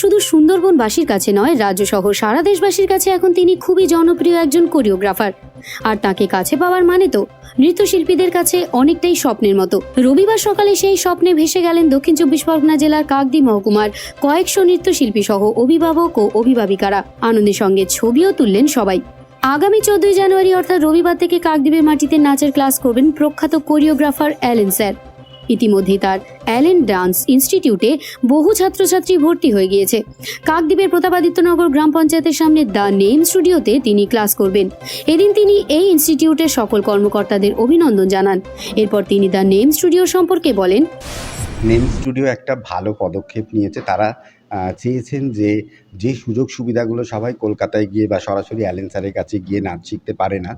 শুধু সুন্দরবনবাসীর কাছে নয়, রাজ্যসহ সারা দেশবাসীর কাছে এখন তিনি খুবই জনপ্রিয় একজন কোরিওগ্রাফার। আর তাকে কাছে পাওয়ার মানে তো নৃত্যশিল্পীদের কাছে অনেকটাই স্বপ্নের মতো। রবিবার সকালে সেই স্বপ্নে ভেসে গেলেন দক্ষিণ চব্বিশ পরগনা জেলার কাকদ্বীপ মহকুমার কয়েকশো নৃত্যশিল্পী সহ অভিভাবক ও অভিভাবিকারা। আনন্দের সঙ্গে ছবিও তুললেন সবাই। আগামী 14 জানুয়ারি অর্থাৎ রবিবার থেকে কাকদ্বীপের মাটিতে নাচের ক্লাস করবেন প্রখ্যাত কোরিওগ্রাফার অ্যালেন স্যার। ইতিমধ্যেই তার অ্যালেন ডান্স ইনস্টিটিউটে বহু ছাত্রছাত্রী ভর্তি হয়ে গিয়েছে। কাকদ্বীপের প্রতাপাদিত্যনগর গ্রাম পঞ্চায়েতের সামনে দ্য নেম স্টুডিওতে তিনি ক্লাস করবেন। এদিন তিনি এই ইনস্টিটিউটের সকল কর্মকর্তাদের অভিনন্দন জানান। এরপর তিনি দ্য নেম স্টুডিও সম্পর্কে বলেন, নেম স্টুডিও একটা ভালো পদক্ষেপ নিয়েছে। তারা চেয়েছেন যে সুযোগ সুবিধাগুলো সবাই কলকাতায় গিয়ে বা সরাসরি অ্যালেন স্যারের কাছে গিয়ে নাচ শিখতে পারে না,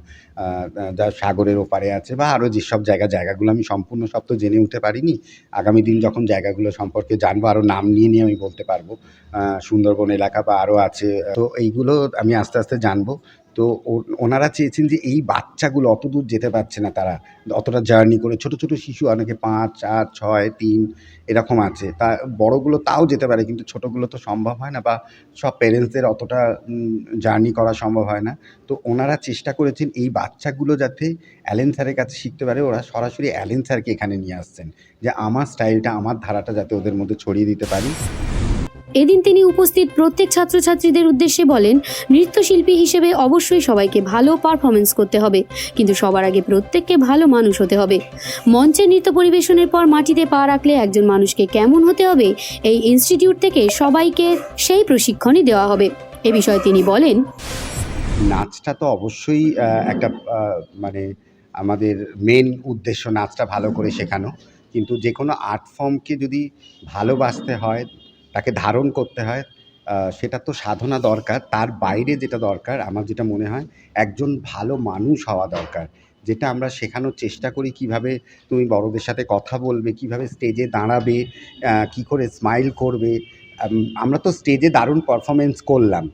যা সাগরের ওপারে আছে বা আরও যেসব জায়গাগুলো আমি সম্পূর্ণ সব তো জেনে উঠতে পারিনি। আগামী দিন যখন জায়গাগুলো সম্পর্কে জানবো, আরও নাম নিয়ে আমি বলতে পারবো। সুন্দরবন এলাকা বা আরও আছে, তো এইগুলো আমি আস্তে আস্তে জানবো। তো ওনারা চেয়েছেন যে এই বাচ্চাগুলো অত দূর যেতে পারছে না, তারা অতটা জার্নি করে, ছোট ছোট শিশু অনেকে 5, 4, 6, 3 এরকম আছে, তা বড়গুলো তাও যেতে পারে, কিন্তু ছোটোগুলো তো সম্ভব হয় না বা সব প্যারেন্টসদের অতটা জার্নি করা সম্ভব হয় না। তো ওনারা চেষ্টা করেছেন এই বাচ্চাগুলো যাতে অ্যালেন স্যারের কাছে শিখতে পারে। ওরা সরাসরি অ্যালেন স্যারকে এখানে নিয়ে আসছেন যে আমার স্টাইলটা, আমার ধারাটা যাতে ওদের মধ্যে ছড়িয়ে দিতে পারি। এদিন তিনি উপস্থিত প্রত্যেক ছাত্রছাত্রীদের উদ্দেশ্যে বলেন, নৃত্যশিল্পী হিসেবে অবশ্যই সবাইকে ভালো পারফরমেন্স করতে হবে, কিন্তু সবার আগে প্রত্যেককে ভালো মানুষ হতে হবে। মঞ্চে নৃত্য পরিবেশনের পর মাটিতে পা রাখলে একজন মানুষকে কেমন হতে হবে, এই ইনস্টিটিউট থেকে সবাইকে সেই প্রশিক্ষণই দেওয়া হবে। এ বিষয়ে তিনি বলেন, নাচটা তো অবশ্যই একটা মানে আমাদের মেন উদ্দেশ্য নাচটা ভালো করে শেখানো, কিন্তু যে কোনো আর্ট ফর্মকে যদি ভালোবাসতে হয়, তাকে ধারণ করতে হয়, সেটা তো সাধনা দরকার। তার বাইরে যেটা দরকার, আমার যেটা মনে হয়, একজন ভালো মানুষ হওয়া দরকার, যেটা আমরা শেখানোর চেষ্টা করি। কিভাবে তুমি বড়দের সাথে কথা বলবে, কিভাবে স্টেজে দাঁড়াবে, কী করে স্মাইল করবে। আমরা তো স্টেজে দারুণ পারফরমেন্স করলাম,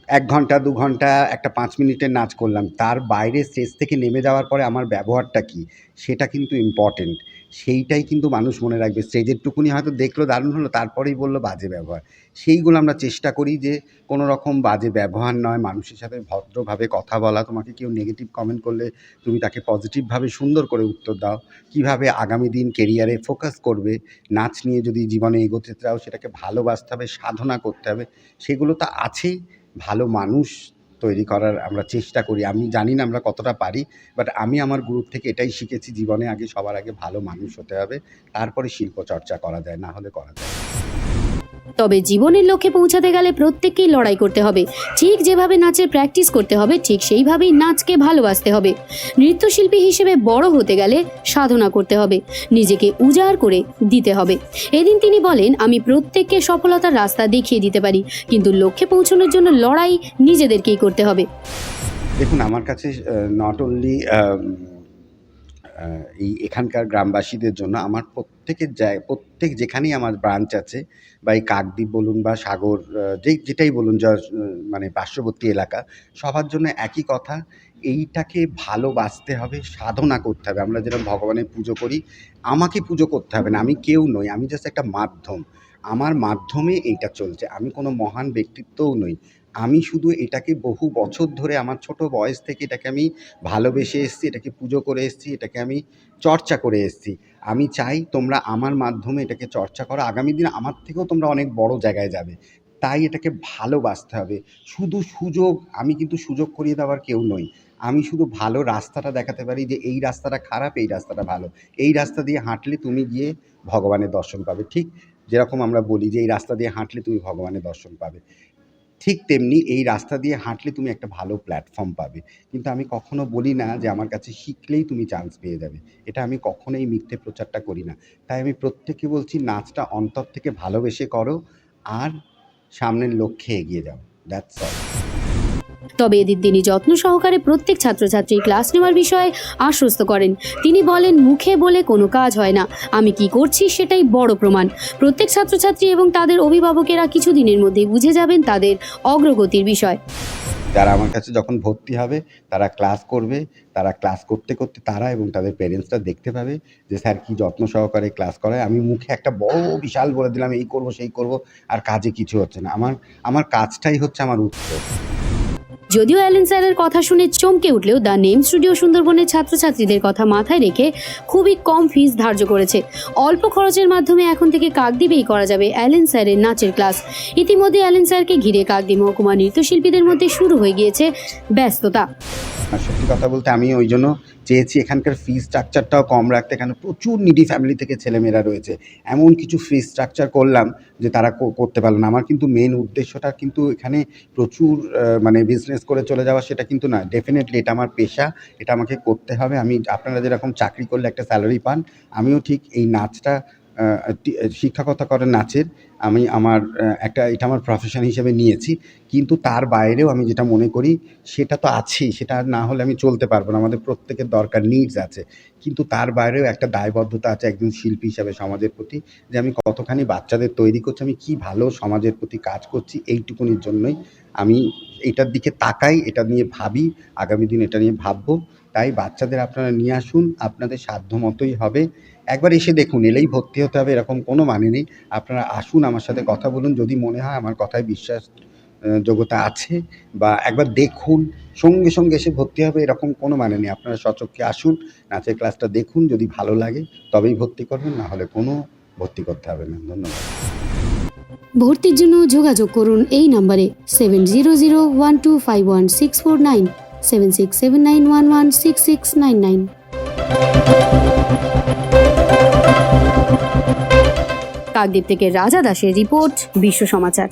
1 ঘন্টা 2 ঘন্টা একটা 5 মিনিটের নাচ করলাম, তার বাইরে স্টেজ থেকে নেমে যাওয়ার পরে আমার ব্যবহারটা কী, সেটা কিন্তু ইম্পর্টেন্ট। সেইটাই কিন্তু মানুষ মনে রাখবে। স্টেজের টুকুনি হয়তো দেখলো দারুণ হলো, তারপরেই বললো বাজে ব্যবহার। সেইগুলো আমরা চেষ্টা করি যে কোনো রকম বাজে ব্যবহার নয়, মানুষের সাথে ভদ্রভাবে কথা বলা। তোমাকে কেউ নেগেটিভ কমেন্ট করলে তুমি তাকে পজিটিভভাবে সুন্দর করে উত্তর দাও। কীভাবে আগামী দিন কেরিয়ারে ফোকাস করবে, নাচ নিয়ে যদি জীবনে এগোতে চাও সেটাকে ভালোবাসতে হবে, সাধনা করতে হবে, সেগুলো তো আছেই। ভালো মানুষ তৈরি করার আমরা চেষ্টা করি। আমি জানি না আমরা কতটা পারি, বাট আমি আমার গুরুর থেকে এটাই শিখেছি, জীবনে আগে সবার আগে ভালো মানুষ হতে হবে, তারপরে শিল্প চর্চা করা যায়, না হলে করা যায় না। তবে জীবনের লক্ষ্যে পৌঁছাতে গেলে প্রত্যেককেই লড়াই করতে হবে। ঠিক যেভাবে নাচের প্র্যাকটিস করতে হবে, ঠিক সেইভাবেই নাচকে ভালোবাসতে হবে। নৃত্যশিল্পী হিসেবে বড় হতে গেলে সাধনা করতে হবে, নিজেকে উজাড় করে দিতে হবে। এদিন তিনি বলেন, আমি প্রত্যেককে সফলতার রাস্তা দেখিয়ে দিতে পারি, কিন্তু লক্ষ্যে পৌঁছানোর জন্য লড়াই নিজেদেরকেই করতে হবে। দেখুন, আমার কাছে নট অনলি এখানকার গ্রামবাসীদের জন্য, আমার প্রত্যেক যেখানেই আমার ব্রাঞ্চ আছে, বা এই কাকদ্বীপ বলুন বা সাগর, যেটাই বলুন, মানে পার্শ্ববর্তী এলাকা, সবার জন্য একই কথা, এইটাকে ভালোবাসতে হবে, সাধনা করতে হবে। আমরা যেরকম ভগবানের পুজো করি, আমাকে পুজো করতে হবে না, আমি কেউ নই, আমি জাস্ট একটা মাধ্যম। আমার মাধ্যমে এইটা চলছে, আমি কোনো মহান ব্যক্তিত্বও নই। আমি শুধু এটাকে বহু বছর ধরে, আমার ছোট বয়স থেকে এটাকে আমি ভালোবেসে এসেছি, এটাকে পুজো করে এসেছি, এটাকে আমি চর্চা করে এসেছি। আমি চাই তোমরা আমার মাধ্যমে এটাকে চর্চা করো, আগামী দিনে আমার থেকেও তোমরা অনেক বড় জায়গায় যাবে। তাই এটাকে ভালোবাসতে হবে। শুধু সুযোগ, আমি কিন্তু সুযোগ করিয়ে দেওয়ার কেউ নই। আমি শুধু ভালো রাস্তাটা দেখাতে পারি, যে এই রাস্তাটা খারাপ, এই রাস্তাটা ভালো, এই রাস্তা দিয়ে হাঁটলে তুমি গিয়ে ভগবানের দর্শন পাবে। ঠিক যেরকম আমরা বলি যে এই রাস্তা দিয়ে হাঁটলে তুমি ভগবানের দর্শন পাবে, ঠিক তেমনি এই রাস্তা দিয়ে হাঁটলে তুমি একটা ভালো প্ল্যাটফর্ম পাবে। কিন্তু আমি কখনো বলি না যে আমার কাছে শিখলেই তুমি চান্স পেয়ে যাবে, এটা আমি কখনোই মিথ্যে প্রচারটা করি না। তাই আমি প্রত্যেককে বলছি, নাচটা অন্তর থেকে ভালোবেসে করো আর সামনের লক্ষ্যে এগিয়ে যাও, দ্যাটস অল। তবে এদিন তিনি যত্ন সহকারে প্রত্যেক ছাত্রছাত্রীর ক্লাস নেওয়ার বিষয়ে আশ্বস্ত করেন। তিনি বলেন, মুখে বলে কোনো কাজ হয় না, আমি কি করছি সেটাই বড় প্রমাণ। প্রত্যেক ছাত্রছাত্রী এবং তাদের অভিভাবকেরা কিছুদিনের মধ্যেই বুঝে যাবেন তাদের অগ্রগতির বিষয়। যারা আমার কাছে যখন ভর্তি হবে তারা ক্লাস করবে, তারা ক্লাস করতে করতে তারা এবং তাদের পেরেন্টসরা দেখতে পাবে যে স্যার কী যত্ন সহকারে ক্লাস করায়। আমি মুখে একটা বড় বিশাল বলে দিলাম এই করব সেই করব, আর কাজে কিছু হচ্ছে না। আমার কাজটাই হচ্ছে আমার উৎস। যদিও অ্যালেন স্যারের কথা শুনে চমকে উঠলেও দ্য নেম স্টুডিও সুন্দরবনের ছাত্রছাত্রীদের কথা মাথায় রেখে খুবই কম ফিস ধার্য করেছে। অল্প খরচের মাধ্যমে এখন থেকে কাকদ্বীপেই করা যাবে অ্যালেন স্যারের নাচের ক্লাস। ইতিমধ্যে অ্যালেন স্যারকে ঘিরে কাকদ্বীপ মহকুমা নৃত্যশিল্পীদের মধ্যে শুরু হয়ে গিয়েছে ব্যস্ততা। আর সত্যি কথা বলতে আমি ওই জন্য চেয়েছি এখানকার ফি স্ট্রাকচারটাও কম রাখতে। এখানে প্রচুর নিডি ফ্যামিলি থেকে ছেলেমেয়েরা রয়েছে। এমন কিছু ফি স্ট্রাকচার করলাম যে তারা করতে পারলো না। আমার কিন্তু মেন উদ্দেশ্যটা কিন্তু এখানে প্রচুর মানে বিজনেস করে চলে যাওয়া সেটা কিন্তু না। ডেফিনেটলি এটা আমার পেশা, এটা আমাকে করতে হবে। আপনারা যেরকম চাকরি করলে একটা স্যালারি পান, আমিও ঠিক এই নাচটা শিক্ষকতা করেন নাচের, এটা আমার প্রফেশন হিসেবে নিয়েছি। কিন্তু তার বাইরেও আমি যেটা মনে করি সেটা তো আছেই, সেটা না হলে আমি চলতে পারবো না। আমাদের প্রত্যেকের দরকার, নিডস আছে। কিন্তু তার বাইরেও একটা দায়বদ্ধতা আছে একজন শিল্পী হিসাবে সমাজের প্রতি, যে আমি কতখানি বাচ্চাদের তৈরি করছি, আমি কী ভালো সমাজের প্রতি কাজ করছি, এইটুকুনির জন্যই আমি এইটার দিকে তাকাই, এটা নিয়ে ভাবি, আগামী দিন এটা নিয়ে ভাববো। তাই বাচ্চাদের আপনারা নিয়ে আসুন, আপনাদের সাধ্য মতোই হবে। একবার এসে দেখুন, এলেই ভর্তি হতে হবে এরকম কোনো মানে নেই। আপনারা আসুন, আমার সাথে কথা বলুন। যদি মনে হয় আমার কথায় যোগ্যতা আছে বা একবার দেখুন, সঙ্গে সঙ্গে এসে ভর্তি হবে এরকম কোনো মানে নেই। আপনারা স্বচক্ষে আসুন, নাচের ক্লাসটা দেখুন, যদি ভালো লাগে তবেই ভর্তি করবেন, না হলে কোনো ভর্তি করতে হবে না। ধন্যবাদ। ভর্তির জন্য যোগাযোগ করুন এই নম্বরে 7001251649 7679116699। কাকদ্বীপ থেকে রাজা দাসের রিপোর্ট, বিশ্ব সমাচার।